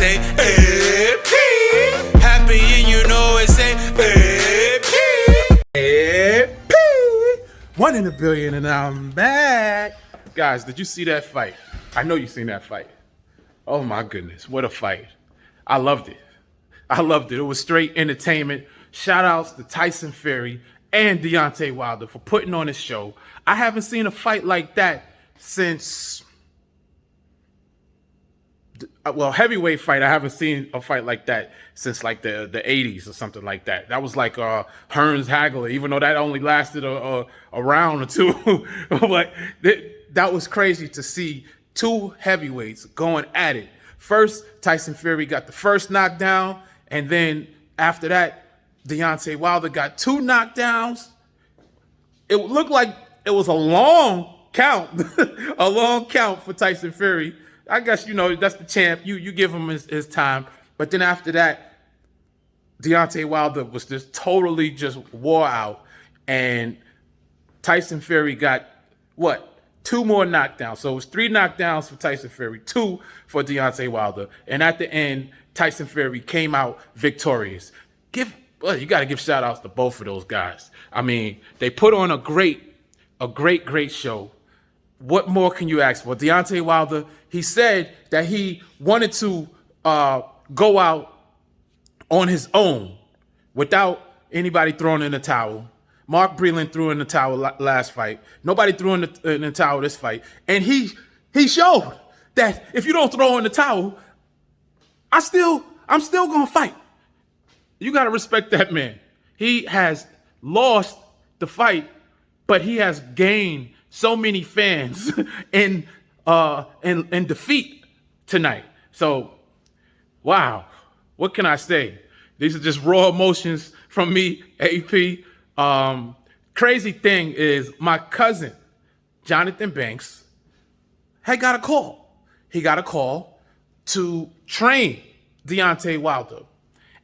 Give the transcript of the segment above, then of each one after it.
say AP. Happy and you know it say AP. AP. 1 in a billion and I'm back. Guys, did you see that fight? I know you seen that fight. Oh my goodness, what a fight. I loved it. I loved it. It was straight entertainment. Shout outs to Tyson Fury and Deontay Wilder for putting on this show. I haven't seen a fight like that since, well, heavyweight fight. I haven't seen a fight like that since like the 80s or something like that. That was like Hearns Hagler, even though that only lasted a round or two. But that was crazy to see two heavyweights going at it. First, Tyson Fury got the first knockdown, and then after that, Deontay Wilder got 2 knockdowns. It looked like it was a long count, a long count for Tyson Fury. I guess, that's the champ. You give him his time. But then after that, Deontay Wilder was just totally just wore out. And Tyson Fury got, 2 more knockdowns. So it was 3 knockdowns for Tyson Fury, 2 for Deontay Wilder. And at the end, Tyson Fury came out victorious. You got to give shout outs to both of those guys. I mean, they put on a great show. What more can you ask for? Deontay Wilder, he said that he wanted to go out on his own without anybody throwing in the towel. Mark Breland threw in the towel last fight. Nobody threw in the towel this fight. And he showed that if you don't throw in the towel, I'm still going to fight. You got to respect that man. He has lost the fight, but he has gained so many fans in defeat tonight. So, wow, what can I say? These are just raw emotions from me, AP. Crazy thing is my cousin, Jonathan Banks, had got a call. He got a call to train Deontay Wilder.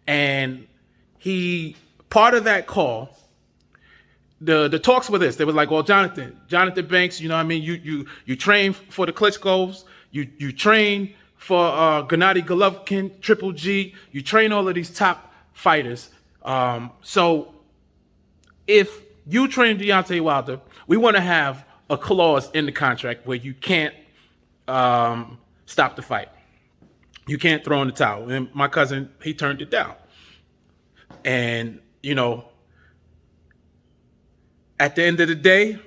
And part of that call, the talks were this. They were like, well, Jonathan Banks, you train for the Klitschko's, you train for Gennady Golovkin, Triple G, you train all of these top fighters. So if you train Deontay Wilder, we want to have a clause in the contract where you can't stop the fight. You can't throw in the towel. And my cousin, he turned it down. And, at the end of the day,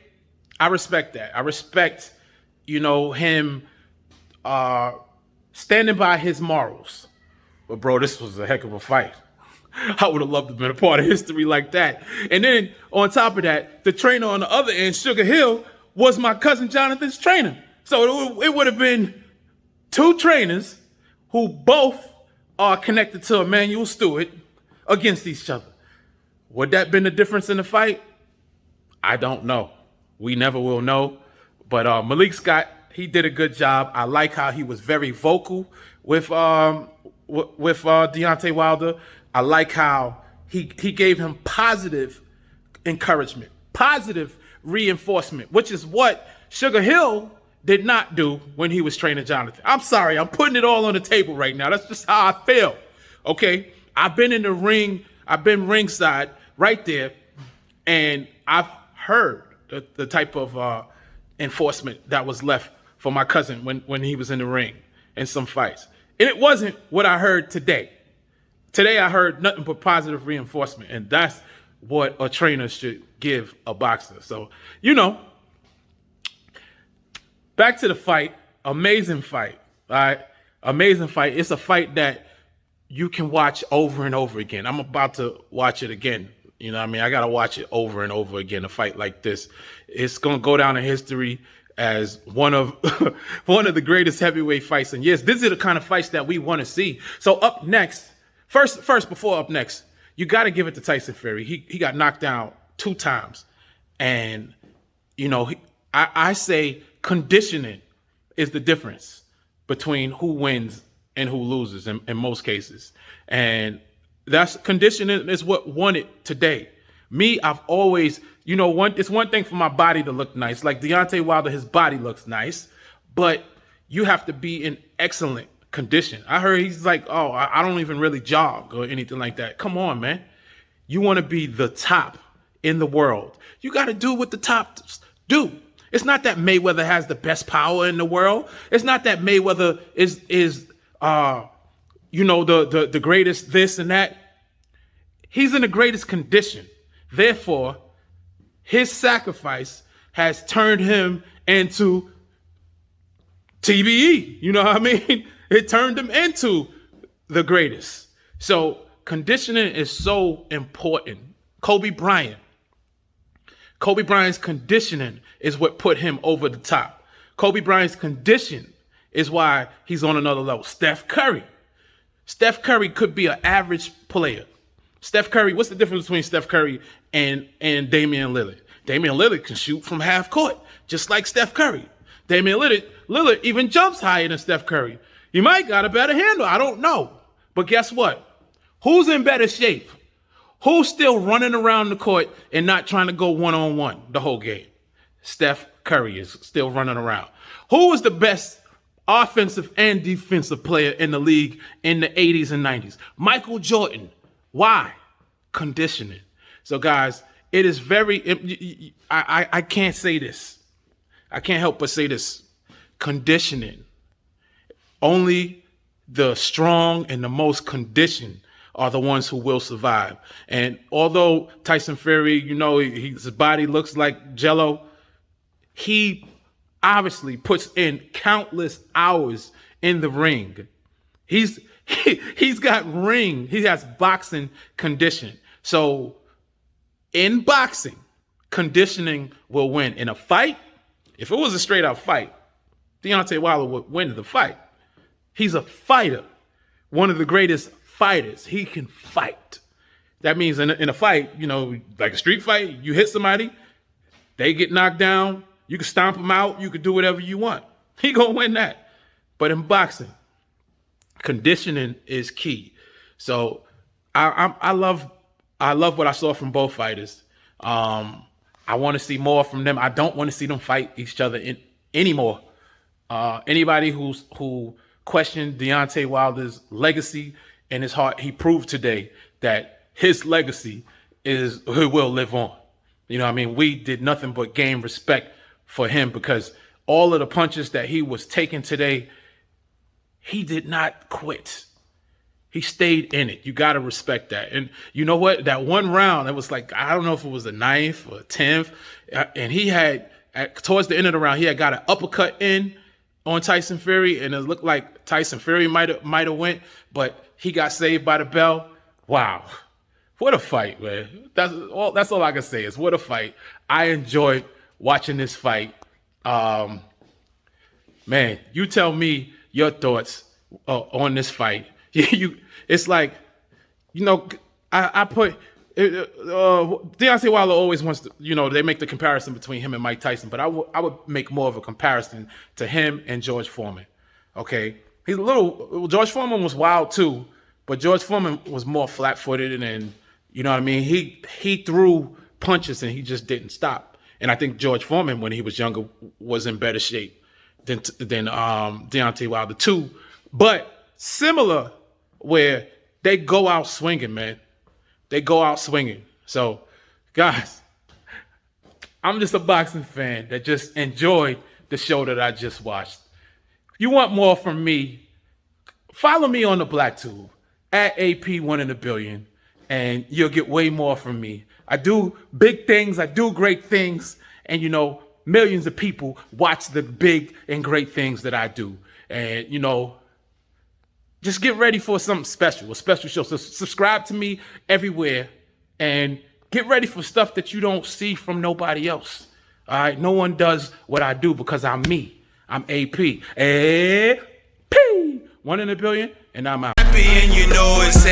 I respect that. I respect, him standing by his morals. But, bro, this was a heck of a fight. I would have loved to have been a part of history like that. And then, on top of that, the trainer on the other end, Sugar Hill, was my cousin Jonathan's trainer. So it would have been 2 trainers who both are connected to Emanuel Stewart against each other. Would that been the difference in the fight? I don't know. We never will know. But Malik Scott, he did a good job. I like how he was very vocal with Deontay Wilder. I like how he gave him positive encouragement, positive reinforcement, which is what Sugar Hill did not do when he was training Jonathan. I'm sorry, I'm putting it all on the table right now. That's just how I feel. Okay? I've been in the ring, I've been ringside right there, and I've heard the type of enforcement that was left for my cousin when he was in the ring in some fights. And it wasn't what I heard today. Today I heard nothing but positive reinforcement, and that's what a trainer should give a boxer. So, back to the fight. Amazing fight. All right? Amazing fight. It's a fight that you can watch over and over again. I'm about to watch it again. I got to watch it over and over again, a fight like this. It's going to go down in history as one of the greatest heavyweight fights. And yes, these are the kind of fights that we want to see. So up next, first before up next, you got to give it to Tyson Fury. He got knocked down 2 times. And, I say conditioning is the difference between who wins and who loses in most cases. And that's conditioning is what won it today. Me, I've always, it's one thing for my body to look nice. Like Deontay Wilder, his body looks nice, but you have to be in excellent condition. I heard he's like, oh, I don't even really jog or anything like that. Come on, man. You want to be the top in the world. You got to do what the tops do. It's not that Mayweather has the best power in the world. It's not that Mayweather is the greatest this and that. He's in the greatest condition. Therefore, his sacrifice has turned him into TBE. You know what I mean? It turned him into the greatest. So conditioning is so important. Kobe Bryant's conditioning is what put him over the top. Kobe Bryant's condition is why he's on another level. Steph Curry could be an average player. Steph Curry, what's the difference between Steph Curry and Damian Lillard? Damian Lillard can shoot from half court, just like Steph Curry. Damian Lillard even jumps higher than Steph Curry. He might got a better handle. I don't know. But guess what? Who's in better shape? Who's still running around the court and not trying to go one-on-one the whole game? Steph Curry is still running around. Who was the best offensive and defensive player in the league in the 80s and 90s? Michael Jordan. Why? Conditioning. So, guys, it is very, I can't say this. I can't help but say this. Conditioning. Only the strong and the most conditioned are the ones who will survive. And although Tyson Fury, his body looks like Jell-O, he obviously puts in countless hours in the ring. He has boxing condition. So in boxing, conditioning will win. In a fight, if it was a straight out fight, Deontay Wilder would win the fight. He's a fighter, one of the greatest fighters. He can fight. That means in a fight, like a street fight, you hit somebody, they get knocked down, you can stomp them out, you can do whatever you want. He gonna win that. But in boxing, conditioning is key. So I love what I saw from both fighters. I want to see more from them. I don't want to see them fight each other anymore. Anybody who questioned Deontay Wilder's legacy and his heart, he proved today that his legacy will live on. You know what I mean? We did nothing but gain respect for him because all of the punches that he was taking today, he did not quit. He stayed in it. You got to respect that. And you know what? That one round, it was like, I don't know if it was the 9th or 10th. And he had, towards the end of the round, he had got an uppercut in on Tyson Fury. And it looked like Tyson Fury might have went, but he got saved by the bell. Wow. What a fight, man. That's all I can say is what a fight. I enjoyed watching this fight. Man, you tell me your thoughts on this fight. It's like, I put Deontay Wilder always wants to, they make the comparison between him and Mike Tyson, but I would make more of a comparison to him and George Foreman. Okay, George Foreman was wild too, but George Foreman was more flat-footed and you know what I mean. He threw punches and he just didn't stop. And I think George Foreman, when he was younger, was in better shape than Deontay Wilder too, but similar. Where they go out swinging, man. They go out swinging. So, guys, I'm just a boxing fan that just enjoyed the show that I just watched. If you want more from me, follow me on the BlackTube at AP1 in a billion, and you'll get way more from me. I do big things. I do great things. And, millions of people watch the big and great things that I do. And, just get ready for something special, a special show. So subscribe to me everywhere and get ready for stuff that you don't see from nobody else. All right? No one does what I do because I'm me. I'm AP. AP. 1 in a billion, and I'm out. Happy and you know it's